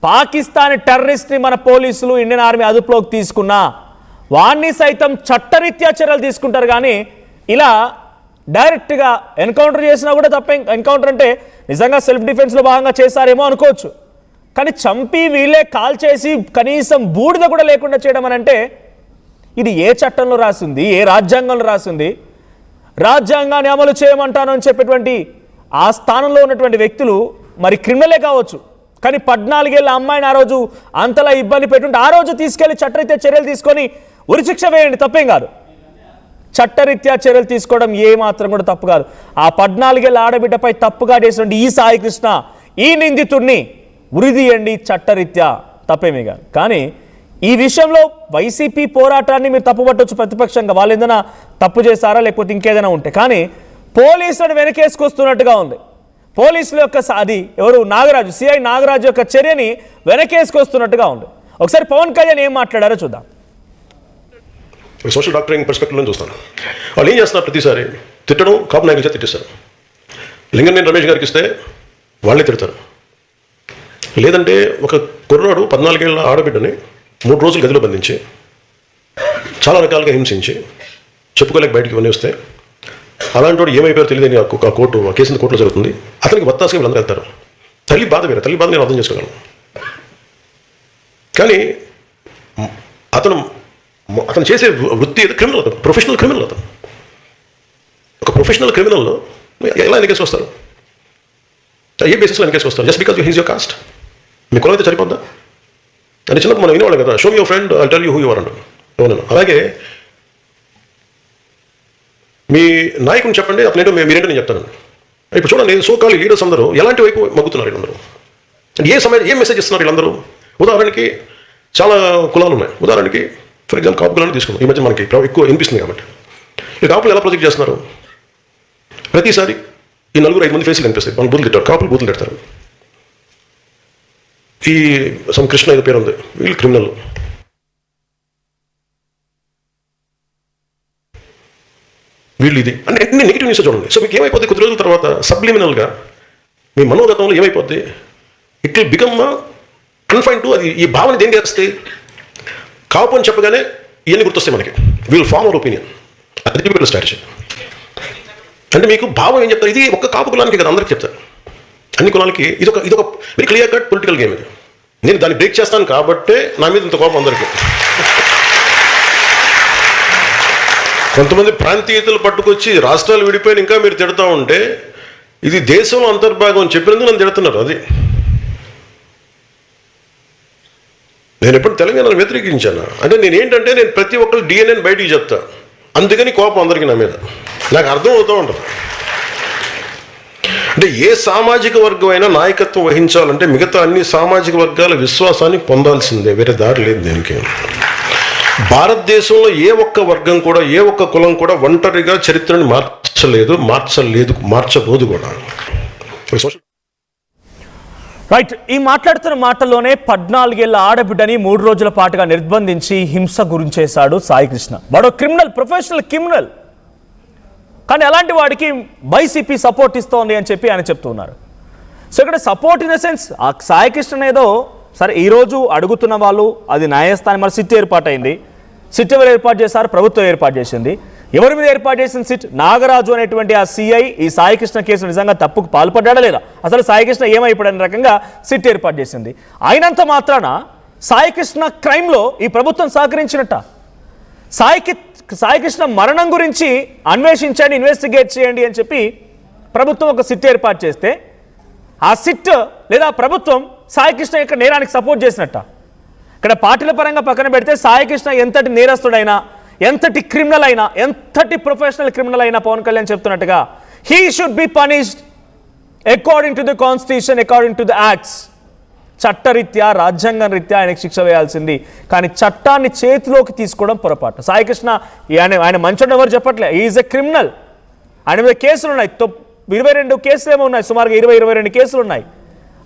పాకిస్తాన్ టెర్రరిస్ట్ని మన పోలీసులు Indian army అదుపులోకి తీసుకున్నా వాణ్ణి సైతం చట్టరీత్యా చర్యలు తీసుకుంటారు. కానీ ఇలా డైరెక్ట్గా ఎన్కౌంటర్ చేసినా కూడా తప్పే. ఎన్కౌంటర్ అంటే నిజంగా సెల్ఫ్ డిఫెన్స్లో భాగంగా చేశారేమో అనుకోవచ్చు, కానీ చంపి వీళ్ళే కాల్ చేసి కనీసం బూడిద కూడా లేకుండా చేయడం అని అంటే ఇది ఏ చట్టంలో రాసింది, ఏ రాజ్యాంగంలో రాసింది? రాజ్యాంగాన్ని అమలు చేయమంటాను అని చెప్పేటువంటి ఆ స్థానంలో ఉన్నటువంటి వ్యక్తులు మరి క్రిమినలే కావచ్చు, కానీ 14 ఏళ్ళ అమ్మాయిని ఆ రోజు అంతలా ఇబ్బంది పెట్టుంటే ఆ రోజు తీసుకెళ్లి చట్టరీత్యా చర్యలు తీసుకొని ఉరిశిక్ష వేయండి, తప్పేం కాదు. చట్టరీత్యా చర్యలు తీసుకోవడం ఏ మాత్రం కూడా తప్పు కాదు. ఆ 14 ఏళ్ళ ఆడబిడ్డపై తప్పుగా చేసినటువంటి ఈ సాయి కృష్ణ ఈ నిందితుడిని ఉరిదీయండి చట్టరీత్యా, తప్పేమీ కాదు. కానీ ఈ విషయంలో వైసీపీ పోరాటాన్ని మీరు తప్పుపట్టవచ్చు ప్రతిపక్షంగా, వాళ్ళు ఏదైనా తప్పు చేస్తారా లేకపోతే ఇంకేదైనా ఉంటే, కానీ పోలీసులను వెనకేసుకొస్తున్నట్టుగా ఉంది. పోలీసుల యొక్క అది ఎవరు నాగరాజు, సిఐ నాగరాజు యొక్క చర్యని వెనకేసుకొస్తున్నట్టుగా ఉంది. ఒకసారి పవన్ కళ్యాణ్ ఏం మాట్లాడారో చూద్దాం. సోషల్ డాక్టరింగ్ పర్స్పెక్టివ్లో చూస్తాను. వాళ్ళు ఏం చేస్తున్నారు, ప్రతిసారి తిట్టడం, కాపు నాయకులు చేత తిట్టేస్తారు. లింగంనేని రమేష్ గారికి ఇస్తే వాళ్ళే తిడతారు. లేదంటే ఒక కుర్రాడు 14 ఏళ్ళ ఆడబిడ్డని 3 రోజులు గదిలో బంధించి చాలా రకాలుగా హింసించి చెప్పుకోలేక బయటికి ఇవన్నీ వస్తే అలాంటి వాడు ఏమైపోయారో తెలియదని ఆ కోర్టు ఆ కేసు కోర్టులో జరుగుతుంది. అతనికి బత్తాసుగా వీళ్ళందరూ వెళ్తారు. తల్లి బాధ వేరే, తల్లి బాధ నేను అర్థం చేసుకోగలను. కానీ అతను చేసే వృత్తి క్రిమినల్, అతను ప్రొఫెషనల్ క్రిమినల్. అతను ఒక ప్రొఫెషనల్ క్రిమినల్లో ఎలా ఎన్నికేసి వస్తారు? ఏ బేసిస్లో ఎన్నికేసి వస్తారు? Just because he's your caste. మీ కులం అయితే సరిపోద్దా? అంటే చిన్నప్పుడు మనం వినేవాళ్ళం కదా, show me your friend, I tell you who you are అంటారు. అవునన్నా. అలాగే మీ నాయకుని చెప్పండి, అతనేంటో మీరేంటో నేను చెప్తాను. ఇప్పుడు చూడండి, సోకాల్ లీడర్స్ అందరూ ఎలాంటి వైపు మగ్గుతున్నారు వీళ్ళందరూ. ఏం మెసేజ్ ఇస్తున్నారు వీళ్ళందరూ? ఉదాహరణకి చాలా కులాలు ఉన్నాయి. ఉదాహరణకి ఫర్ ఎగ్జాంపుల్ కాపు కులాన్ని తీసుకున్నాం. ఈ మధ్య మనకి ఎక్కువ వినిపిస్తుంది కాబట్టి ఈ కాపులు ఎలా ప్రొజెక్ట్ చేస్తున్నారు? ప్రతిసారి ఈ 4-5 మంది ఫేస్లు కనిపిస్తాయి. వాళ్ళు బూతులు తిట్టారు, కాపులు బూతులు తిడతారు. ఈ కృష్ణ ఏదో పేరు ఉంది, వీళ్ళు క్రిమినల్. వీళ్ళు ఇది అంటే అన్ని నెగిటివ్ న్యూస్ చూడండి. సో మీకు ఏమైపోద్ది, కొద్ది రోజుల తర్వాత సబ్లిమినల్గా మీ మనోగతంలో ఏమైపోద్ది, it will become confine to అది. ఈ భావన దేని చేస్తే కాపు అని చెప్పగానే ఇవన్నీ గుర్తొస్తాయి మనకి. వీల్ ఫార్మ్ అవర్ ఒపీనియన్, అది వీళ్ళ స్ట్రాటజీ. అంటే మీకు భావం ఏం చెప్తారు? ఇది ఒక్క కాపు కులానికి కదా, అందరికి చెప్తారు. అన్ని కులాలకి ఇదొక very clear cut political game ఇది. నేను దాన్ని బ్రేక్ చేస్తాను కాబట్టే నా మీద ఇంత కోపం అందరికీ. కొంతమంది ప్రాంతీయతలు పట్టుకొచ్చి రాష్ట్రాలు విడిపోయిన ఇంకా మీరు తిడతా ఉంటే ఇది దేశంలో అంతర్భాగం అని చెప్పినందుకు నన్ను తిడుతున్నారు. అది నేను ఎప్పుడు తెలంగాణను వ్యతిరేకించాను అంటే నేను ప్రతి ఒక్కరు డిఎన్ఏని బయటికి చెప్తా. అందుకని కోపం అందరికీ నా మీద. నాకు అర్థం అవుతూ ఉంటుంది. అంటే ఏ సామాజిక వర్గం అయినా నాయకత్వం వహించాలంటే మిగతా అన్ని సామాజిక వర్గాల విశ్వాసాన్ని పొందాల్సిందే, వేరే దారి లేదు దీనికి. భారతదేశంలో ఏ ఒక్క వర్గం కూడా, ఏ ఒక్క కులం కూడా ఒంటరిగా చరిత్రని మార్చబోదు కూడా. రైట్. ఈ మాట్లాడుతున్న మాటల్లోనే 14 ఏళ్ళ ఆడబిడ్డని 3 రోజుల పాటుగా నిర్బంధించి హింస గురించేశాడు సాయి కృష్ణ. వాడు క్రిమినల్, ప్రొఫెషనల్ క్రిమినల్. కానీ అలాంటి వాడికి వైసీపీ సపోర్ట్ ఇస్తోంది అని చెప్పి ఆయన చెప్తున్నారు. సో ఇక్కడ సపోర్ట్ ఇన్ ద సెన్స్ ఆ సాయి కృష్ణ ఏదో సరే ఈరోజు అడుగుతున్న వాళ్ళు అది న్యాయస్థానం, మరి సిట్ ఏర్పాటైంది. సిట్ ఎవరు ఏర్పాటు చేశారు? ప్రభుత్వం ఏర్పాటు చేసింది. ఎవరి మీద ఏర్పాటు చేసిన సిట్? నాగరాజు అనేటువంటి ఆ సిఐ ఈ సాయి కృష్ణ కేసు నిజంగా తప్పుకు పాల్పడ్డా లేదా, అసలు సాయి కృష్ణ ఏమైపోయిన రకంగా సిట్ ఏర్పాటు చేసింది. అయినంత మాత్రాన సాయి కృష్ణ క్రైమ్లో ఈ ప్రభుత్వం సహకరించినట్ట? సాయి కృష్ణ మరణం గురించి అన్వేషించండి, ఇన్వెస్టిగేట్ చేయండి అని చెప్పి ప్రభుత్వం ఒక సిట్ ఏర్పాటు చేస్తే ఆ సిట్ లేదా ప్రభుత్వం సాయి కృష్ణ యొక్క నేరానికి సపోర్ట్ చేసినట్ట? ఇక్కడ పార్టీల పరంగా పక్కన పెడితే సాయి కృష్ణ ఎంతటి నేరస్తుడైనా, ఎంతటి క్రిమినల్ అయినా, ఎంతటి ప్రొఫెషనల్ క్రిమినల్ అయినా పవన్ కళ్యాణ్ చెప్తున్నట్టుగా he should be punished according to the constitution, according to the acts. చట్టరీత్యా, రాజ్యాంగం రీత్యా ఆయనకు శిక్ష వేయాల్సింది. కానీ చట్టాన్ని చేతిలోకి తీసుకోవడం పొరపాటు. సాయి కృష్ణ ఆయన మంచోడు ఎవరు చెప్పట్లే, ఈజ్ ఎ క్రిమినల్. ఆయన మీద కేసులు ఉన్నాయి, 22 కేసులు ఏమో ఉన్నాయి, సుమారుగా 22 కేసులు ఉన్నాయి.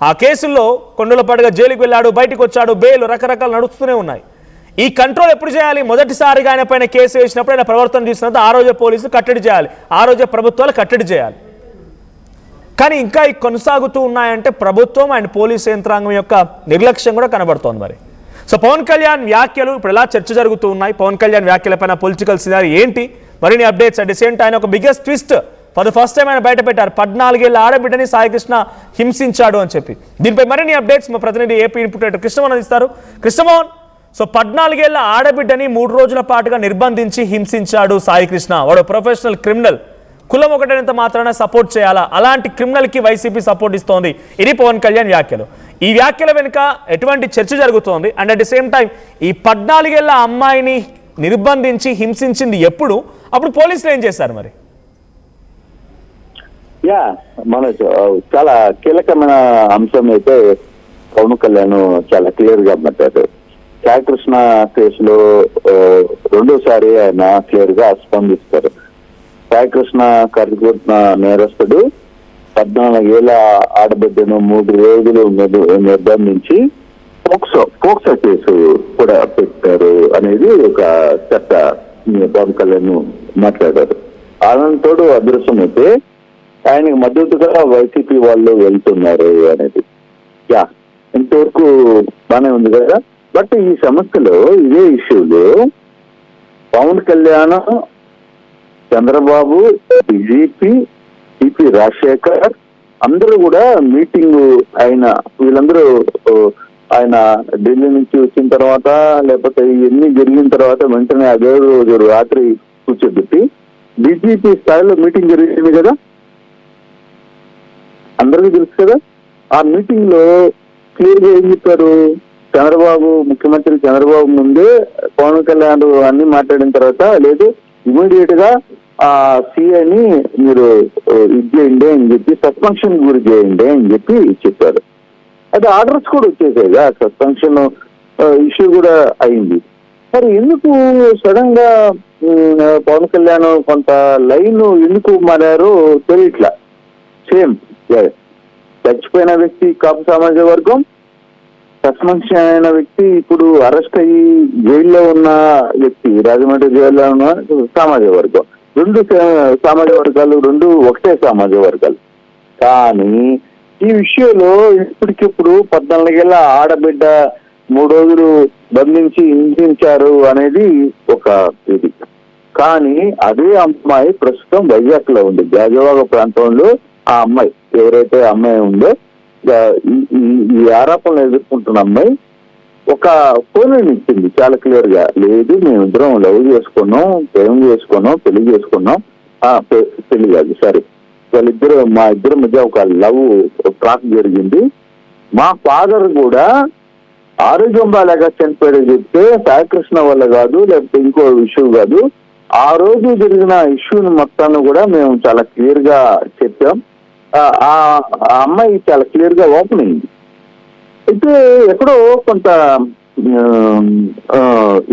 ఆ కేసుల్లో కొండల పాటుగా జైలుకి వెళ్ళాడు, బయటకు వచ్చాడు, బెయిల్ రకరకాలు నడుస్తూనే ఉన్నాయి. ఈ కంట్రోల్ ఎప్పుడు చేయాలి? మొదటిసారిగా ఆయన పైన కేసు వేసినప్పుడు, ఆయన ప్రవర్తన చూసినప్పుడు ఆ రోజే పోలీసులు కట్టడి చేయాలి, ఆ రోజే ప్రభుత్వాలు కట్టడి చేయాలి. కానీ ఇంకా కొనసాగుతూ ఉన్నాయంటే ప్రభుత్వం అండ్ పోలీస్ యంత్రాంగం యొక్క నిర్లక్ష్యం కూడా కనబడుతోంది మరి. సో పవన్ కళ్యాణ్ వ్యాఖ్యలు ఇప్పుడు ఎలా చర్చ జరుగుతూ ఉన్నాయి, పవన్ కళ్యాణ్ వ్యాఖ్యలపైన పొలిటికల్ సినారీ ఏంటి, మరిన్ని updates. At the same time ఒక biggest twist for the first time ఆయన బయట పెట్టారు. 14 ఏళ్ల ఆడబిడ్డని సాయికృష్ణ హింసించాడు అని చెప్పి. దీనిపై మరిన్ని అప్డేట్స్ మా ప్రతినిధి ఏపీ ఇన్పుట్ ఎడిటర్ కృష్ణమోహన్ అందిస్తారు. కృష్ణమోహన్, సో 14 ఏళ్ల ఆడబిడ్డని 3 రోజుల పాటుగా నిర్బంధించి హింసించాడు సాయికృష్ణ. వాడు ప్రొఫెషనల్ క్రిమినల్. కులం ఒకటైనంత మాత్రాన సపోర్ట్ చేయాలా? అలాంటి క్రిమినల్కి వైసీపీ సపోర్ట్ ఇస్తోంది. ఇది పవన్ కళ్యాణ్ వ్యాఖ్యలు. ఈ వ్యాఖ్యల వెనుక ఎటువంటి చర్చ జరుగుతోంది? And at the same time ఈ 14 ఏళ్ల అమ్మాయిని నిర్బంధించి హింసించింది ఎప్పుడు? అప్పుడు పోలీసులు ఏం చేశారు మరి? మన చాలా కీలకమైన అంశం అయితే పవన్ కళ్యాణ్ చాలా క్లియర్ గా మాట్లాడారు. సాయికృష్ణ కేసులో రెండోసారి ఆయన క్లియర్ గా స్పందిస్తారు. సాయికృష్ణ కరికొట్టిన నేరస్తుడు 14 ఏళ్ల ఆడబిడ్డను 3 రోజులు నిర్బంధించి పోక్సో కేసు కూడా పెట్టారు అనేది ఒక చర్చ పవన్ కళ్యాణ్ మాట్లాడారు. ఆనందోడు అదృశ్యం అయితే ఆయనకు మద్దతుగా వైసీపీ వాళ్ళు వెళ్తున్నారు అనేది ఇంతవరకు బానే ఉంది కదా. బట్ ఈ సమస్యలో ఇదే ఇష్యూలో పవన్ కళ్యాణ్, చంద్రబాబు, బీజేపీ, టిపి రాజశేఖర్ అందరూ కూడా మీటింగ్ వీళ్ళందరూ ఆయన ఢిల్లీ నుంచి వచ్చిన తర్వాత లేకపోతే ఇవన్నీ జరిగిన తర్వాత వెంటనే అదే రోజు రాత్రి కూర్చోబెట్టి బీజేపీ స్థాయిలో మీటింగ్ జరిగింది కదా, అందరికీ తెలుసు కదా. ఆ మీటింగ్ లో క్లియర్ గా ఏం చెప్పారు? ముఖ్యమంత్రి చంద్రబాబు ముందే పవన్ కళ్యాణ్ అన్ని మాట్లాడిన తర్వాత లేదు ఇమీడియట్ గా ఆ సిఐని మీరు ఇది చేయండి అని చెప్పి సస్పెన్షన్ గురి చేయండి అని చెప్పి చెప్పారు. అది ఆర్డర్స్ కూడా వచ్చేసాయిగా, సస్పెన్షన్ ఇష్యూ కూడా అయింది. మరి ఎందుకు సడన్ గా పవన్ కళ్యాణ్ కొంత లైన్ ఎందుకు మారారో తెలియట్లా. సేమ్ చచ్చిపోయిన వ్యక్తి కాపు సామాజిక వర్గం, సస్పెన్షన్ అయిన వ్యక్తి ఇప్పుడు అరెస్ట్ అయ్యి జైల్లో ఉన్న వ్యక్తి రాజమండ్రి జైల్లో ఉన్న సామాజిక వర్గం. 2 సామాజిక వర్గాలు, 2 ఒకటే సామాజిక వర్గాలు. కానీ ఈ విషయంలో ఇప్పటికిప్పుడు 14 ఏళ్ల ఆడబిడ్డ 3 రోజులు బంధించి హింసించారు అనేది ఒక ఇది. కానీ అదే అమ్మాయి ప్రస్తుతం వైజాగ్ లో ఉంది. గాజువాక ప్రాంతంలో ఆ అమ్మాయి ఎవరైతే అమ్మాయి ఉందో ఈ ఆరోపణలు ఎదుర్కొంటున్న అమ్మాయి ఒక ఫోన్ ఇచ్చింది చాలా క్లియర్ గా. లేదు మేమిద్దరం లవ్ చేసుకున్నాం, ప్రేమ చేసుకున్నాం, పెళ్లి చేసుకున్నాం. పెళ్లి కాదు సారీ, మా ఇద్దరి మధ్య ఒక లవ్ ట్రాక్ జరిగింది. మా ఫాదర్ కూడా ఆరోగ్యం బాగా చనిపోయాడని చెప్తే సాయికృష్ణ వల్ల కాదు, లేకపోతే ఇంకో ఇష్యూ కాదు, ఆ రోజు జరిగిన ఇష్యూని మొత్తాన్ని కూడా మేము చాలా క్లియర్ గా చెప్పాం. ఆ అమ్మాయి చాలా క్లియర్ గా ఓపెన్ అయింది. అయితే ఎక్కడో కొంత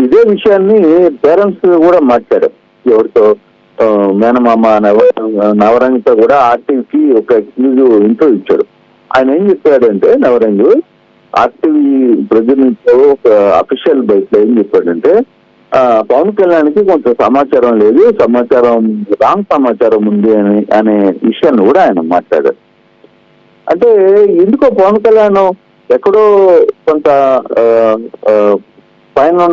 ఇదే విషయాన్ని పేరెంట్స్ కూడా మాట్లాడారు. ఎవరితో? మేనమామ నవరంగితో కూడా ఆర్టీవీకి ఒక ఎక్స్క్లూజివ్ ఇంటర్వ్యూ ఇచ్చాడు. ఆయన ఏం చెప్పాడంటే, నవరంగు ఆర్టీవీ ప్రజెంట్ ఒక అఫీషియల్ బయట ఏం చెప్పాడంటే, పవన్ కళ్యాణ్కి కొంత సమాచారం లేదు, రాంగ్ సమాచారం ఉంది అనే విషయాన్ని కూడా ఆయన మాట్లాడారు. అంటే ఎందుకో పవన్ కళ్యాణ్ ఎక్కడో కొంత పైన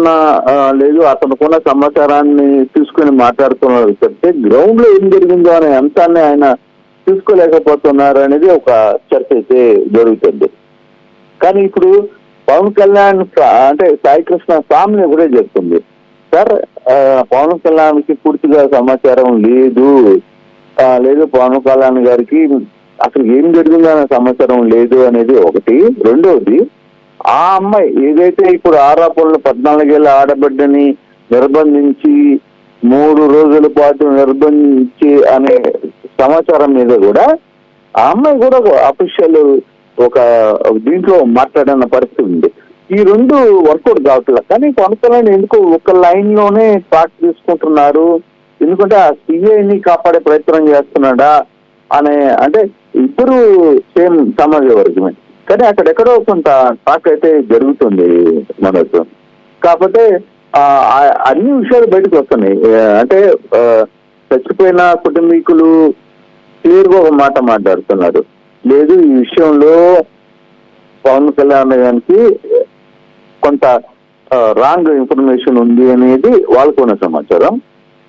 లేదు అతనుకున్న సమాచారాన్ని తీసుకుని మాట్లాడుతున్నారు చెప్తే గ్రౌండ్ లో ఏం జరిగిందో అనే అంశాన్ని ఆయన తీసుకోలేకపోతున్నారు అనేది ఒక చర్చ అయితే జరుగుతుంది. కానీ ఇప్పుడు పవన్ కళ్యాణ్ అంటే సాయికృష్ణ ఫ్యామిలీ కూడా చెప్తుంది, సార్ పవన్ కళ్యాణ్కి పూర్తిగా సమాచారం లేదు, పవన్ కళ్యాణ్ గారికి అసలు ఏం జరిగిందో అనే సమాచారం లేదు అనేది ఒకటి. రెండవది, ఆ అమ్మాయి ఏదైతే ఇప్పుడు ఆరోపణలు 14 ఏళ్ల ఆడబిడ్డని నిర్బంధించి 3 రోజుల పాటు నిర్బంధించి అనే సమాచారం మీద కూడా ఆ అమ్మాయి కూడా అఫీషియల్ ఒక దీంట్లో మాట్లాడిన పరిస్థితి ఉంది. ఈ 2 వర్కౌట్ కావట్లేదు. కానీ పవన్ కళ్యాణ్ ఎందుకు ఒక లైన్ లోనే పార్ట్ తీసుకుంటున్నారు? ఎందుకంటే ఆ సిఐని కాపాడే ప్రయత్నం చేస్తున్నాడా అనే, అంటే ఇద్దరు సేమ్ సమాజ వర్గమే. కానీ అక్కడెక్కడో కొంత టాక్ అయితే జరుగుతుంది మనకు. కాకపోతే అన్ని విషయాలు బయటకు వస్తున్నాయి. అంటే చచ్చిపోయిన కుటుంబీకులు క్లియర్ గా ఒక మాట మాట్లాడుతున్నారు. లేదు, ఈ విషయంలో పవన్ కళ్యాణ్ గారికి కొంత రాంగ్ ఇన్ఫర్మేషన్ ఉంది అనేది వాళ్ళకున్న సమాచారం.